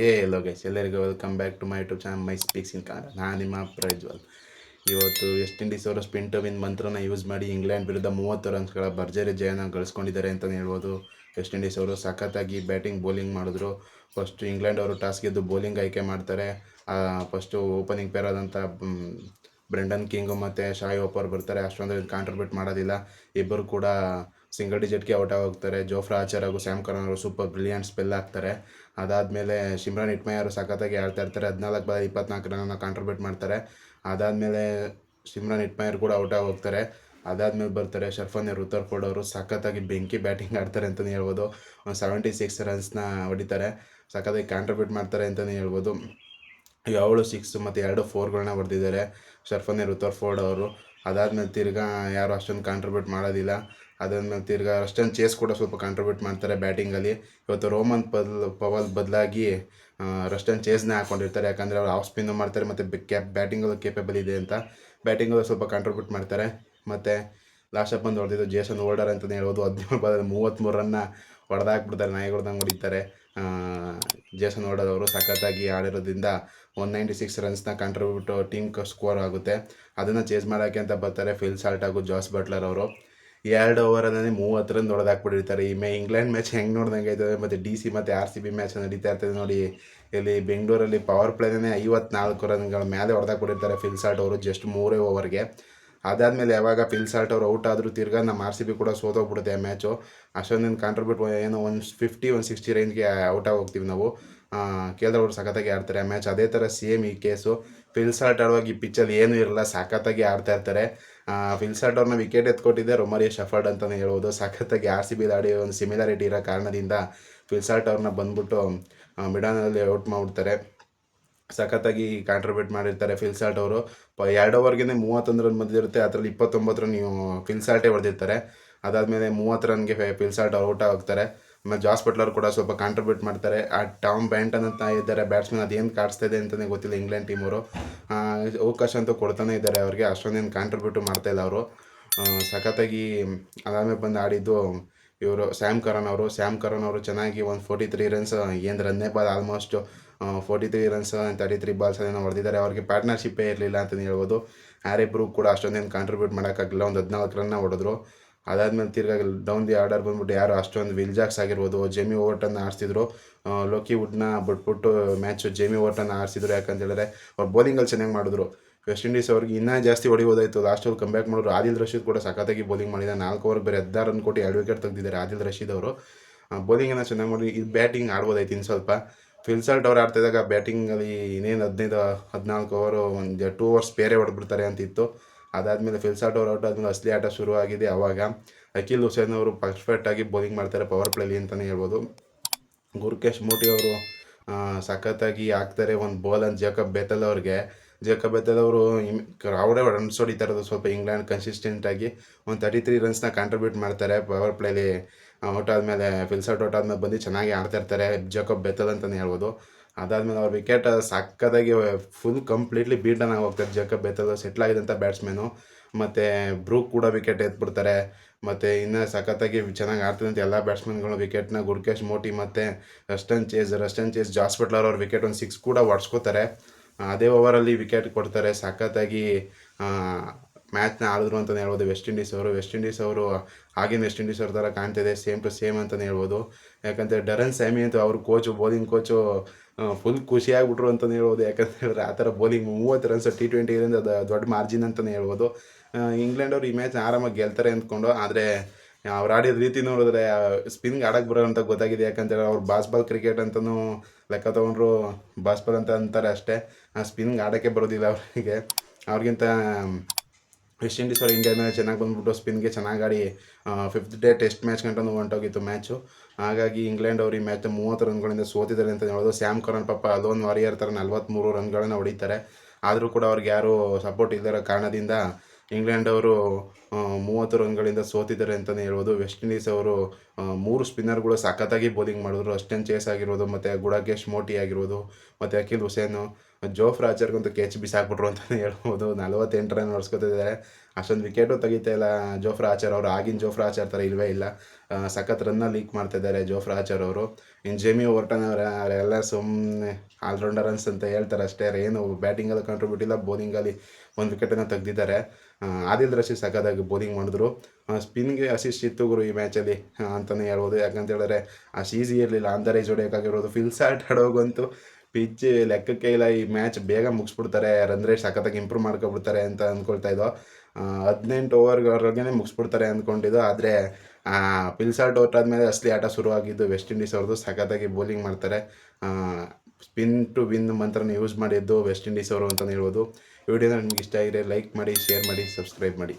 ಎಲ್ಲೋ guys, ಎಲ್ಲರಿಗೂ welcome back to my YouTube channel my speaks in Kannada. ನಾನು ನಿಮ್ಮ ಪ್ರಜ್ವಲ್. ಇವತ್ತು ವೆಸ್ಟ್ ಇಂಡೀಸ್ ಅವರು ಸ್ಪಿನ್ ಟು ವಿನ್ ಮಂತ್ರನ ಯೂಸ್ ಮಾಡಿ ಇಂಗ್ಲೆಂಡ್ ವಿರುದ್ಧ 30 ರನ್ಸ್ಗಳ ಭರ್ಜರಿ ಜಯನ ಗಳಿಸ್ಕೊಂಡಿದ್ದಾರೆ ಅಂತಲೇ ಹೇಳ್ಬೋದು. ವೆಸ್ಟ್ ಇಂಡೀಸ್ ಅವರು ಸಖತ್ತಾಗಿ ಬ್ಯಾಟಿಂಗ್ ಬೌಲಿಂಗ್ ಮಾಡಿದ್ರು. ಫಸ್ಟು ಇಂಗ್ಲೆಂಡ್ ಅವರು ಟಾಸ್ ಗೆದ್ದು ಬೌಲಿಂಗ್ ಆಯ್ಕೆ ಮಾಡ್ತಾರೆ. ಫಸ್ಟು ಓಪನಿಂಗ್ ಪೇರ್ ಆದಂಥ ಬ್ರೆಂಡನ್ ಕಿಂಗು ಮತ್ತು ಶಾಯ್ ಓಪರ್ ಬರ್ತಾರೆ. ಅಷ್ಟೊಂದು ಕಾಂಟ್ರಿಬ್ಯೂಟ್ ಮಾಡೋದಿಲ್ಲ. ಇಬ್ಬರು ಕೂಡ ಸಿಂಗಲ್ ಡಿಜಿಟ್ಗೆ ಔಟ್ ಹೋಗ್ತಾರೆ. ಜೋಫ್ರಾ ಆರ್ಚರ್ ಹಾಗೂ ಸ್ಯಾಮ್ ಕರನ್ ಅವರು ಸೂಪರ್ ಬ್ರಿಲಿಯಂಟ್ ಸ್ಪೆಲ್ ಹಾಕ್ತಾರೆ. ಅದಾದಮೇಲೆ ಸಿಮ್ರನ್ ಹಿಟ್ಮಯರ್ ಅವರು ಸಖತ್ತಾಗಿ ಆಡ್ತಾ ಇರ್ತಾರೆ. 14 ಬಾಲ್ 24 ರನ್ನ ಕಾಂಟ್ರಿಬ್ಯೂಟ್ ಮಾಡ್ತಾರೆ. ಅದಾದಮೇಲೆ ಸಿಮ್ರನ್ ಹಿಟ್ಮಯರ್ ಕೂಡ ಔಟ್ ಆಗಿ ಹೋಗ್ತಾರೆ. ಅದಾದಮೇಲೆ ಬರ್ತಾರೆ ಶರ್ಫನ್ ರುತರ್ಫೋರ್ಡ್ ಅವರು ಸಖತ್ತಾಗಿ ಬೆಂಕಿ ಬ್ಯಾಟಿಂಗ್ ಆಡ್ತಾರೆ ಅಂತಲೇ ಹೇಳ್ಬೋದು. 76 ರನ್ಸ್ನ ಹೊಡಿತಾರೆ. ಸಖತ್ತಾಗಿ ಕಾಂಟ್ರಿಬ್ಯೂಟ್ ಮಾಡ್ತಾರೆ ಅಂತಲೇ ಹೇಳ್ಬೋದು. 7 6 ಮತ್ತು 2 4ಗಳನ್ನ ಹೊಡೆದಿದ್ದಾರೆ ಶರ್ಫನ್ ರುತರ್ಫೋರ್ಡ್ ಅವರು. ಅದಾದಮೇಲೆ ತಿರ್ಗಾ ಯಾರು ಅಷ್ಟೊಂದು ಕಾಂಟ್ರಿಬ್ಯೂಟ್ ಮಾಡೋದಿಲ್ಲ. ಅದಾದಮೇಲೆ ತಿರ್ಗಾ ರಸ್ಟನ್ ಚೇಸ್ ಕೂಡ ಸ್ವಲ್ಪ ಕಾಂಟ್ರಿಬ್ಯೂಟ್ ಮಾಡ್ತಾರೆ ಬ್ಯಾಟಿಂಗಲ್ಲಿ. ಇವತ್ತು ರೋಮನ್ ಪವಲ್ ಬದಲಾಗಿ ರಸ್ಟನ್ ಚೇಸ್ನೇ ಹಾಕ್ಕೊಂಡಿರ್ತಾರೆ. ಯಾಕಂದರೆ ಅವ್ರು ಆಫ್ ಸ್ಪಿನ್ನು ಮಾಡ್ತಾರೆ ಮತ್ತು ಬ್ಯಾಟಿಂಗಲ್ಲೂ ಕೇಪಬಲ್ ಇದೆ ಅಂತ ಬ್ಯಾಟಿಂಗಲ್ಲೂ ಸ್ವಲ್ಪ ಕಾಂಟ್ರಿಬ್ಯೂಟ್ ಮಾಡ್ತಾರೆ. ಮತ್ತು ಲಾಸ್ಟಪ್ ಬಂದು ಹೊಡೆದಿದ್ದು ಜೇಸನ್ ಹೋಲ್ಡರ್ ಅಂತಲೇ ಹೇಳ್ಬೋದು. 17 ಬಾಲಲ್ಲಿ 33 ರನ್ನ ಹೊಡೆದಾಕ್ಬಿಡ್ತಾರೆ, ನಾಯಿಗಳ್ದಂಗೆ ಹೊಡಿತಾರೆ. ಜೇಸನ್ ಹೋಲ್ಡರ್ ಅವರು ಸಖತ್ತಾಗಿ ಆಡಿರೋದ್ರಿಂದ 196 ರನ್ಸ್ನ ಕಾಂಟ್ರಿಬ್ಯೂಟ್ ಟೀಮ್ ಸ್ಕೋರ್ ಆಗುತ್ತೆ. ಅದನ್ನು ಚೇಸ್ ಮಾಡೋಕ್ಕೆ ಅಂತ ಬರ್ತಾರೆ ಫಿಲ್ ಸಾಲ್ಟ್ ಹಾಗೂ ಜಾಸ್ ಬಟ್ಲರ್ ಅವರು. 2 ಓವರಲ್ಲೇ 30 ರನ್ ಹೊಡೆದಾಕ್ಬಿಟ್ಟಿರ್ತಾರೆ. ಇಂಗ್ಲೆಂಡ್ ಮ್ಯಾಚ್ ಹೆಂಗೆ ನೋಡ್ದಂಗೆ ಆಯ್ತದೆ. ಮತ್ತು DC ಮತ್ತು RCB ಮ್ಯಾಚ್ ನಡೀತಾ ಇರ್ತದೆ ನೋಡಿ. ಇಲ್ಲಿ ಬೆಂಗಳೂರಲ್ಲಿ ಪವರ್ ಪ್ಲೇನೇ 54 ರನ್ಗಳ ಮೇಲೆ ಹೊಡೆದಾಕ್ಬಿಟ್ಟಿರ್ತಾರೆ ಫಿಲ್ ಸಾಲ್ಟ್ ಅವರು ಜಸ್ಟ್ 3 ಓವರ್ಗೆ. ಅದಾದಮೇಲೆ ಯಾವಾಗ ಫಿಲ್ ಸಾಲ್ಟ್ ಅವರು ಔಟ್ ಆದರೂ ತಿರ್ಗಾ ನಮ್ಮ RCB ಕೂಡ ಸೋತೋಗ್ಬಿಡುತ್ತೆ ಆ ಮ್ಯಾಚು. ಅಷ್ಟೊಂದೇನು ಕಾಂಟ್ರಿಬ್ಯೂಟ್ ಏನೋ 150 160 ರೇಂಜ್ಗೆ ಔಟ್ ಆಗಿ ಹೋಗ್ತೀವಿ ನಾವು. ಕೇಳಿದ್ರೆ ಅವರು ಸಖತ್ತಾಗಿ ಆಡ್ತಾರೆ ಆ ಮ್ಯಾಚ್. ಅದೇ ಥರ ಸೇಮ್ ಈ ಕೇಸು. ಫಿಲ್ ಸಾಲ್ಟ್ ಆಡುವಾಗ ಈ ಪಿಚ್ಚಲ್ಲಿ ಏನೂ ಇರಲ್ಲ, ಸಖತ್ತಾಗಿ ಆಡ್ತಾ ಇರ್ತಾರೆ. ಫಿಲ್ ಸಾಲ್ಟ್ ಅವ್ರನ್ನ ವಿಕೆಟ್ ಎತ್ಕೊಟ್ಟಿದ್ದೆ ರೊಮಾರಿಯೋ ಶಫರ್ಡ್ ಅಂತಲೇ ಹೇಳ್ಬೋದು. ಸಖತ್ತಾಗಿ RCB ಆಡಿ ಒಂದು ಸಿಮಿಲಾರಿಟಿ ಇರೋ ಕಾರಣದಿಂದ ಫಿಲ್ ಸಾಲ್ಟ್ ಅವ್ರನ್ನ ಬಂದ್ಬಿಟ್ಟು ಮಿಡಾನಲ್ಲಿ ಔಟ್ ಮಾಡಿಬಿಡ್ತಾರೆ. ಸಖತ್ತಾಗಿ ಕಾಂಟ್ರಿಬ್ಯೂಟ್ ಮಾಡಿರ್ತಾರೆ ಫಿಲ್ ಸಾಲ್ಟ್ ಅವರು. 2 ಓವರ್ಗೆ 31 ರನ್ ಬಂದಿರುತ್ತೆ. ಅದರಲ್ಲಿ 29 ರನ್ ಫಿಲ್ ಸಾಲ್ಟೇ ಹೊಡೆದಿರ್ತಾರೆ. ಅದಾದಮೇಲೆ 30 ರನ್ಗೆ ಫಿಲ್ ಸಾಲ್ಟ್ ಅವ್ರು ಔಟ್ ಆಗ್ತಾರೆ. ಆಮೇಲೆ ಜಾಸ್ ಬಟ್ಲರ್ ಕೂಡ ಸ್ವಲ್ಪ ಕಾಂಟ್ರಿಬ್ಯೂಟ್ ಮಾಡ್ತಾರೆ. ಟಾಮ್ ಬ್ಯಾಂಟನ್ ಅಂತ ಇದ್ದಾರೆ ಬ್ಯಾಟ್ಸ್ಮನ್, ಅದೇನು ಕಾಡಿಸ್ತಾ ಇದೆ ಅಂತಲೇ ಗೊತ್ತಿಲ್ಲ ಇಂಗ್ಲೆಂಡ್ ಟೀಮವರು. ಅವಕಾಶ ಅಂತೂ ಕೊಡ್ತಾನೆ ಇದ್ದಾರೆ ಅವ್ರಿಗೆ, ಅಷ್ಟೊಂದೇನು ಕಾಂಟ್ರಿಬ್ಯೂಟ್ ಮಾಡ್ತಾಯಿಲ್ಲ ಅವರು. ಸಖತ್ತಾಗಿ ಅದಾದಮೇಲೆ ಬಂದು ಆಡಿದ್ದು ಇವರು ಸ್ಯಾಮ್ ಕರನ್ ಅವರು ಚೆನ್ನಾಗಿ ಒಂದು 43 ರನ್ಸ್, ಏನು ರನ್ನೇ ಬಾಲ್ ಆಲ್ಮೋಸ್ಟ್ 43 ರನ್ಸ್ 33 ಬಾಲ್ಸ್ ಏನೋ ಹೊಡೆದಿದ್ದಾರೆ. ಅವ್ರಿಗೆ ಪಾರ್ಟ್ನರ್ಶಿಪ್ಪೇ ಇರಲಿಲ್ಲ ಅಂತಲೇ ಹೇಳ್ಬೋದು. ಹ್ಯಾರಿ ಬ್ರೂಕ್ ಕೂಡ ಅಷ್ಟೊಂದೇನು ಕಾಂಟ್ರಿಬ್ಯೂಟ್ ಮಾಡೋಕ್ಕಾಗಲಿಲ್ಲ, ಒಂದು 14 ರನ್ನ ಹೊಡೆದ್ರು. ಅದಾದಮೇಲೆ ತಿರ್ಗಾ ಡೌನ್ ದಿ ಆರ್ಡರ್ ಬಂದ್ಬಿಟ್ಟು ಯಾರು ಅಷ್ಟೊಂದು ವಿಲ್ಜಾಕ್ಸ್ ಆಗಿರ್ಬೋದು, ಜೇಮಿ ಓವರ್ಟನ್ ಆಡಿಸಿದ್ರು. ಲೋಕಿ ವುಡ್ನ ಬಿಟ್ಬಿಟ್ಟು ಮ್ಯಾಚು ಜೇಮಿ ಓವರ್ಟನ್ ಆಡಿಸಿದ್ರು. ಯಾಕಂತ ಹೇಳಿದ್ರೆ ಅವ್ರು ಬೌಲಿಂಗಲ್ಲಿ ಚೆನ್ನಾಗಿ ಮಾಡಿದ್ರು. ವೆಸ್ಟ್ ಇಂಡೀಸ್ ಅವ್ರಿಗೆ ಇನ್ನೂ ಜಾಸ್ತಿ ಹೊಡಿಬೋದಾಯಿತು. ಲಾಸ್ಟಲ್ಲಿ ಕಂಬ್ಯಾಕ್ ಮಾಡಿದ್ರು. ಆದಿಲ್ ರಶೀದ್ ಕೂಡ ಸಖತ್ತಾಗಿ ಬೌಲಿಂಗ್ ಮಾಡಿದ್ದಾರೆ. 4 ಓವರ್ ಬೇರೆ 16 ರನ್ ಕೊಟ್ಟು 2 ವಿಕೆಟ್ ತೆಗೆದಿದ್ದಾರೆ ಆದಿಲ್ ರಶೀದ್ ಅವರು. ಬೌಲಿಂಗನ್ನು ಚೆನ್ನಾಗಿ ಮಾಡಿ ಇದು ಬ್ಯಾಟಿಂಗ್ ಆಡ್ಬೋದಾಯ್ತು ಇನ್ನು ಸ್ವಲ್ಪ. ಫಿಲ್ ಸಾಲ್ಟ್ ಅವ್ರು ಆಡ್ತಿದ್ದಾಗ ಬ್ಯಾಟಿಂಗಲ್ಲಿ ಇನ್ನೇನು 15-14 ಓವರು ಒಂದು 2 ಓವರ್ಸ್ ಬೇರೆ ಹೊಡೆದ್ಬಿಡ್ತಾರೆ ಅಂತಿತ್ತು. ಅದಾದಮೇಲೆ ಫಿಲ್ ಸಾಲ್ಟ್ ಅವ್ರು ಔಟ್ ಆದಮೇಲೆ ಅಸಲಿ ಆಟ ಶುರುವಾಗಿದೆ. ಆವಾಗ ಅಖಿಲ್ ಹುಸೇನ್ ಅವರು ಪರ್ಫೆಕ್ಟಾಗಿ ಬೌಲಿಂಗ್ ಮಾಡ್ತಾರೆ ಪವರ್ ಪ್ಲೇಲಿ ಅಂತಲೇ ಹೇಳ್ಬೋದು. ಗುರ್ಕೇಶ್ ಮೋಟಿ ಅವರು ಸಖತ್ತಾಗಿ ಹಾಕ್ತಾರೆ ಒಂದು ಬೌಲನ್ನು ಜೇಕಬ್ ಬೆಥೆಲ್ ಅವ್ರಿಗೆ. ಜೇಕಬ್ ಬೆಥೆಲ್ ಅವರು ಅವರೇ ರನ್ಸ್ ಹೊಡಿತಾ ಇರೋದು ಸ್ವಲ್ಪ ಇಂಗ್ಲೆಂಡ್ ಕನ್ಸಿಸ್ಟೆಂಟಾಗಿ. ಒಂದು 33 ರನ್ಸ್ನ ಕಾಂಟ್ರಿಬ್ಯೂಟ್ ಮಾಡ್ತಾರೆ ಪವರ್ ಪ್ಲೇಲಿ. ಔಟ್ ಆದಮೇಲೆ ಫಿಲ್ ಸಾಲ್ಟ್ ಔಟ್ ಆದಮೇಲೆ ಬಂದು ಚೆನ್ನಾಗಿ ಆಡ್ತಾ ಇರ್ತಾರೆ ಜೇಕಬ್ ಬೆಥೆಲ್ ಅಂತಲೇ ಹೇಳ್ಬೋದು. ಅದಾದಮೇಲೆ ಅವ್ರ ವಿಕೆಟ್ ಸಕ್ಕತ್ತಾಗಿ ಫುಲ್ ಕಂಪ್ಲೀಟ್ಲಿ ಬೀಟನ್ ಆಗಿ ಹೋಗ್ತಾರೆ ಜೇಕಬ್ ಬೆಥೆಲ್, ಸೆಟ್ಲ್ ಆಗಿದಂಥ ಬ್ಯಾಟ್ಸ್ಮನ್ನು. ಮತ್ತು ಬ್ರೂಕ್ ಕೂಡ ವಿಕೆಟ್ ಎತ್ಬಿಡ್ತಾರೆ. ಮತ್ತು ಇನ್ನು ಸಖತ್ತಾಗಿ ಚೆನ್ನಾಗಿ ಆಡ್ತಿದ್ದಂಥ ಎಲ್ಲ ಬ್ಯಾಟ್ಸ್ಮನ್ಗಳು ವಿಕೆಟ್ನ ಗುರ್ಕೇಶ್ ಮೋಟಿ ಮತ್ತು ರಸ್ಟನ್ ಚೇಸ್ ಜಾಸ್ ಬಟ್ಲರ್ ಅವ್ರ ವಿಕೆಟ್ ಒಂದು 6 ಕೂಡ ಹೊಡ್ಸ್ಕೋತಾರೆ. ಅದೇ ಓವರಲ್ಲಿ ವಿಕೆಟ್ ಕೊಡ್ತಾರೆ. ಸಖತ್ತಾಗಿ ಮ್ಯಾಚ್ನ ಆಡಿದ್ರು ಅಂತಲೇ ಹೇಳ್ಬೋದು ವೆಸ್ಟ್ ಇಂಡೀಸ್ ಅವರು ಆಗಿನ ವೆಸ್ಟ್ ಇಂಡೀಸ್ ಅವ್ರ ಥರ ಕಾಣ್ತಿದೆ, ಸೇಮ್ ಟು ಸೇಮ್ ಅಂತಲೇ ಹೇಳ್ಬೋದು. ಯಾಕಂದರೆ ಡರನ್ ಸ್ಯಾಮಿ ಅಂತೂ ಅವ್ರ ಬೌಲಿಂಗ್ ಕೋಚು ಫುಲ್ ಖುಷಿಯಾಗ್ಬಿಟ್ರು ಅಂತಲೇ ಹೇಳ್ಬೋದು. ಯಾಕಂತ ಹೇಳಿದ್ರೆ ಆ ಥರ ಬೌಲಿಂಗ್ 30 ರನ್ಸ್ T20 ಇರೋದು ದೊಡ್ಡ ಮಾರ್ಜಿನ್ ಅಂತಲೇ ಹೇಳ್ಬೋದು. ಇಂಗ್ಲೆಂಡ್ ಅವರು ಈ ಮ್ಯಾಚ್ ಆರಾಮಾಗಿ ಗೆಲ್ತಾರೆ ಅಂದ್ಕೊಂಡು, ಆದರೆ ಅವ್ರು ಆಡಿದ ರೀತಿ ನೋಡಿದ್ರೆ ಸ್ಪಿನ್ಗೆ ಆಡೋಕ್ಕೆ ಬರೋ ಅಂತ ಗೊತ್ತಾಗಿದೆ. ಯಾಕಂತೇಳಿ ಅವ್ರು ಬಾಸ್ಬಾಲ್ ಕ್ರಿಕೆಟ್ ಅಂತಲೂ ಲೆಕ್ಕ ತೊಗೊಂಡ್ರು, ಬಾಸ್ಬಾಲ್ ಅಂತ ಅಂತಾರೆ ಅಷ್ಟೇ. ಸ್ಪಿನ್ಗೆ ಆಡೋಕ್ಕೆ ಬರೋದಿಲ್ಲ ಅವರಿಗೆ. ಅವ್ರಿಗಿಂತ ವೆಸ್ಟ್ ಇಂಡೀಸ್ ಅವರು ಇಂಡಿಯಾ ಮೇಲೆ ಚೆನ್ನಾಗಿ ಬಂದುಬಿಟ್ಟು ಸ್ಪಿನ್ಗೆ ಚೆನ್ನಾಗಿ ಆಡಿ 5th ಡೇ ಟೆಸ್ಟ್ ಮ್ಯಾಚ್ ಗಂಟನೂ ಹೊಂಟೋಗಿತ್ತು ಮ್ಯಾಚು. ಹಾಗಾಗಿ ಇಂಗ್ಲೆಂಡ್ ಅವರು ಈ ಮ್ಯಾಚ್ 30 ರನ್ಗಳಿಂದ ಸೋತಿದ್ದಾರೆ ಅಂತ ಹೇಳ್ಬೋದು. ಸ್ಯಾಮ್ ಕರನ್ ಪಾಪ ಅಲೋನ್ ವಾರಿಯರ್ ಥರ 43 ರನ್ಗಳನ್ನು ಹೊಡಿತಾರೆ. ಆದರೂ ಕೂಡ ಅವ್ರಿಗೆ ಯಾರೂ ಸಪೋರ್ಟ್ ಇಲ್ಲದಿರೋ ಕಾರಣದಿಂದ ಇಂಗ್ಲೆಂಡ್ ಅವರು 30 ರನ್ಗಳಿಂದ ಸೋತಿದ್ದಾರೆ ಅಂತಲೇ ಹೇಳ್ಬೋದು. ವೆಸ್ಟ್ ಇಂಡೀಸ್ ಅವರು 3 ಸ್ಪಿನ್ನರ್ಗಳು ಸಖತ್ತಾಗಿ ಬೌಲಿಂಗ್ ಮಾಡಿದ್ರು. ರಸ್ಟನ್ ಚೇಸ್ ಆಗಿರ್ಬೋದು, ಮತ್ತು ಗುಡಾಕೇಶ್ ಮೋಟಿ ಆಗಿರ್ಬೋದು, ಮತ್ತು ಅಖಿಲ್ ಹುಸೇನು, ಜೋಫ್ರಾ ಆರ್ಚರ್ಗಂತೂ ಕ್ಯಾಚ್ ಬಿಸಾಕ್ಬಿಟ್ರು ಅಂತಲೇ ಹೇಳ್ಬೋದು. 48 ರನ್ ಹೊಡ್ಸ್ಕೊತಿದ್ದಾರೆ. ಅಷ್ಟೊಂದು ವಿಕೆಟು ತೆಗಿತಾ ಇಲ್ಲ ಜೋಫ್ರಾ ಆರ್ಚರ್ ಅವರು. ಆಗಿನ ಜೋಫ್ರಾ ಆರ್ಚರ್ ಥರ ಇಲ್ಲವೇ ಇಲ್ಲ. ಸಖತ್ ರನ್ನ ಲೀಕ್ ಮಾಡ್ತಿದ್ದಾರೆ ಜೋಫ್ರಾ ಆರ್ಚರ್ ಅವರು. ಇನ್ನು ಜೇಮಿ ಓವರ್ಟನ್ ಅವರೆಲ್ಲ ಸುಮ್ಮನೆ ಆಲ್ರೌಂಡರ್ ರನ್ಸ್ ಅಂತ ಹೇಳ್ತಾರೆ ಅಷ್ಟೇ. ಏನು ಬ್ಯಾಟಿಂಗಲ್ಲಿ ಕಾಂಟ್ರಿಬ್ಯೂಟ್ ಇಲ್ಲ, ಬೌಲಿಂಗಲ್ಲಿ ಒಂದು ವಿಕೆಟನ್ನು ತೆಗೆದಿದ್ದಾರೆ. ಆದಿಲ್ ರಶೀದ್ ಸಖತ್ತಾಗಿ ಬೌಲಿಂಗ್ ಮಾಡಿದ್ರು. ಸ್ಪಿನ್ಗೆ ಅಸಿಸ್ಟ್ ಇತ್ತು ಗುರು ಈ ಮ್ಯಾಚಲ್ಲಿ ಅಂತಲೇ ಹೇಳ್ಬೋದು. ಯಾಕಂತ ಹೇಳಿದ್ರೆ ಅಷ್ಟು ಈಸಿ ಇರಲಿಲ್ಲ ಆನ್ ದ ರೈಸ್ ಹೊಡೆಯೋಕ್ಕಾಗಿರೋದು. ಫಿಲ್ಸಾಲ್ಟ್ ಆಡೋಗಂತೂ ಪಿಚ್ ಲೆಕ್ಕಕ್ಕೆ ಇಲ್ಲ. ಈ ಮ್ಯಾಚ್ ಬೇಗ ಮುಗಿಸ್ಬಿಡ್ತಾರೆ, ರನ್ ರೇಟ್ ಸಖತ್ತಾಗಿ ಇಂಪ್ರೂವ್ ಮಾಡ್ಕೊಬಿಡ್ತಾರೆ ಅಂತ ಅಂದ್ಕೊಳ್ತಾ ಇದ್ದೋ. 18 ಓವರ್ವರೆಗೆ ಮುಗಿಸ್ಬಿಡ್ತಾರೆ ಅಂದ್ಕೊಂಡಿದ್ದು. ಆದರೆ ಫಿಲ್ಸಾಲ್ಟ್ ಔಟ್ ಆದಮೇಲೆ ಅಸಲಿ ಆಟ ಶುರುವಾಗಿದ್ದು ವೆಸ್ಟ್ ಇಂಡೀಸ್ ಅವ್ರದ್ದು. ಸಖತ್ತಾಗಿ ಬೌಲಿಂಗ್ ಮಾಡ್ತಾರೆ. ಸ್ಪಿನ್ ಟು ವಿನ್ ಮಂತ್ರನ ಯೂಸ್ ಮಾಡಿದ್ದು ವೆಸ್ಟ್ ಇಂಡೀಸ್ ಅವರು ಅಂತಲೇ ಹೇಳ್ಬೋದು. ವಿಡಿಯೋನ ನಿಮ್ಗೆ ಇಷ್ಟ ಆಗಿದ್ರೆ ಲೈಕ್ ಮಾಡಿ, ಶೇರ್ ಮಾಡಿ, ಸಬ್ಸ್ಕ್ರೈಬ್ ಮಾಡಿ.